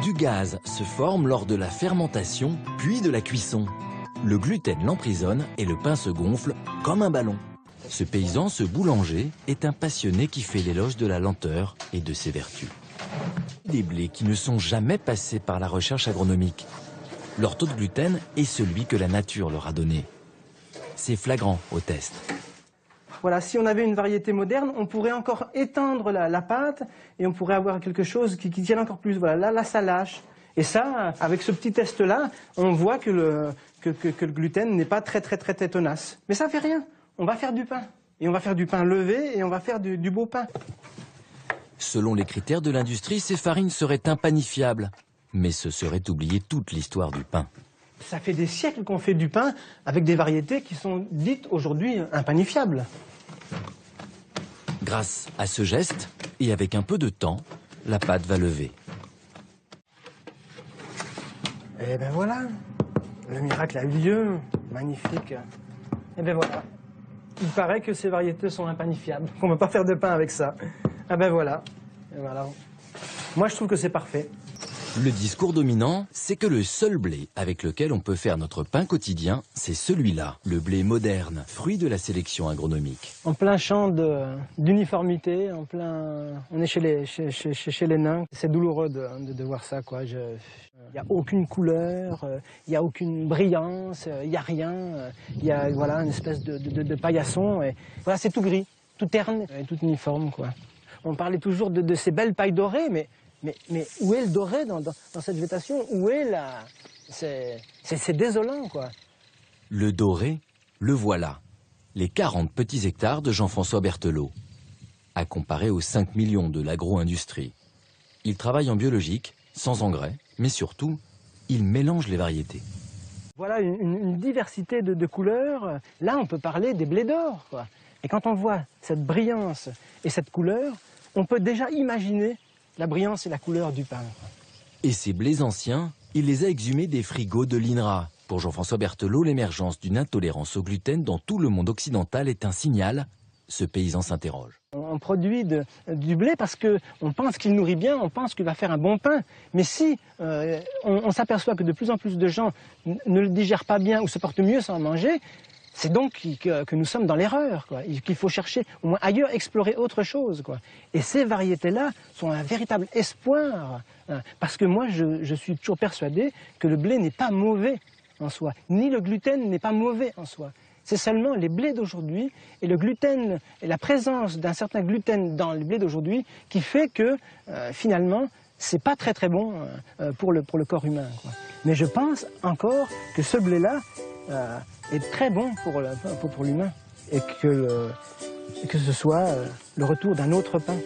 Du gaz se forme lors de la fermentation, puis de la cuisson. Le gluten l'emprisonne et le pain se gonfle comme un ballon. Ce paysan, ce boulanger, est un passionné qui fait l'éloge de la lenteur et de ses vertus. Des blés qui ne sont jamais passés par la recherche agronomique. Leur taux de gluten est celui que la nature leur a donné. C'est flagrant au test. Voilà, si on avait une variété moderne, on pourrait encore étendre la pâte et on pourrait avoir quelque chose qui tienne encore plus. Voilà, là, ça lâche. Et ça, avec ce petit test-là, on voit que le gluten n'est pas très tenace. Mais ça fait rien. On va faire du pain. Et on va faire du pain levé et on va faire du beau pain. Selon les critères de l'industrie, ces farines seraient impanifiables. Mais ce serait oublier toute l'histoire du pain. Ça fait des siècles qu'on fait du pain avec des variétés qui sont dites aujourd'hui impanifiables. Grâce à ce geste, et avec un peu de temps, la pâte va lever. Et ben voilà, le miracle a eu lieu, magnifique. Et ben voilà, il paraît que ces variétés sont impanifiables, qu'on ne peut pas faire de pain avec ça. Ah ben voilà, et voilà. Moi je trouve que c'est parfait. Le discours dominant, c'est que le seul blé avec lequel on peut faire notre pain quotidien, c'est celui-là, le blé moderne, fruit de la sélection agronomique. En plein champ d'uniformité, on est chez les nains. C'est douloureux de voir ça, quoi. Il n'y a aucune couleur, il n'y a aucune brillance, il n'y a rien. Il y a voilà, une espèce de paillasson. Et voilà, c'est tout gris, tout terne, et tout uniforme, quoi. On parlait toujours de ces belles pailles dorées, mais où est le doré dans cette végétation? Où est la... C'est désolant, quoi. Le doré, le voilà. Les 40 petits hectares de Jean-François Berthelot. À comparer aux 5 millions de l'agro-industrie. Il travaille en biologique, sans engrais, mais surtout, il mélange les variétés. Voilà une diversité de couleurs. Là, on peut parler des blés d'or, quoi. Et quand on voit cette brillance et cette couleur, on peut déjà imaginer la brillance et la couleur du pain. Et ces blés anciens, il les a exhumés des frigos de l'INRA. Pour Jean-François Berthelot, l'émergence d'une intolérance au gluten dans tout le monde occidental est un signal. Ce paysan s'interroge. On produit du blé parce qu'on pense qu'il nourrit bien, on pense qu'il va faire un bon pain. Mais si on s'aperçoit que de plus en plus de gens ne le digèrent pas bien ou se portent mieux sans en manger, c'est donc que nous sommes dans l'erreur, quoi. Qu'il faut chercher au moins ailleurs, explorer autre chose, quoi. Et ces variétés-là sont un véritable espoir, hein, parce que moi, je suis toujours persuadé que le blé n'est pas mauvais en soi, ni le gluten n'est pas mauvais en soi. C'est seulement les blés d'aujourd'hui et le gluten et la présence d'un certain gluten dans les blés d'aujourd'hui qui fait que finalement, c'est pas très bon pour le corps humain, quoi. Mais je pense encore que ce blé-là est très bon pour l'humain et que ce soit le retour d'un autre pain.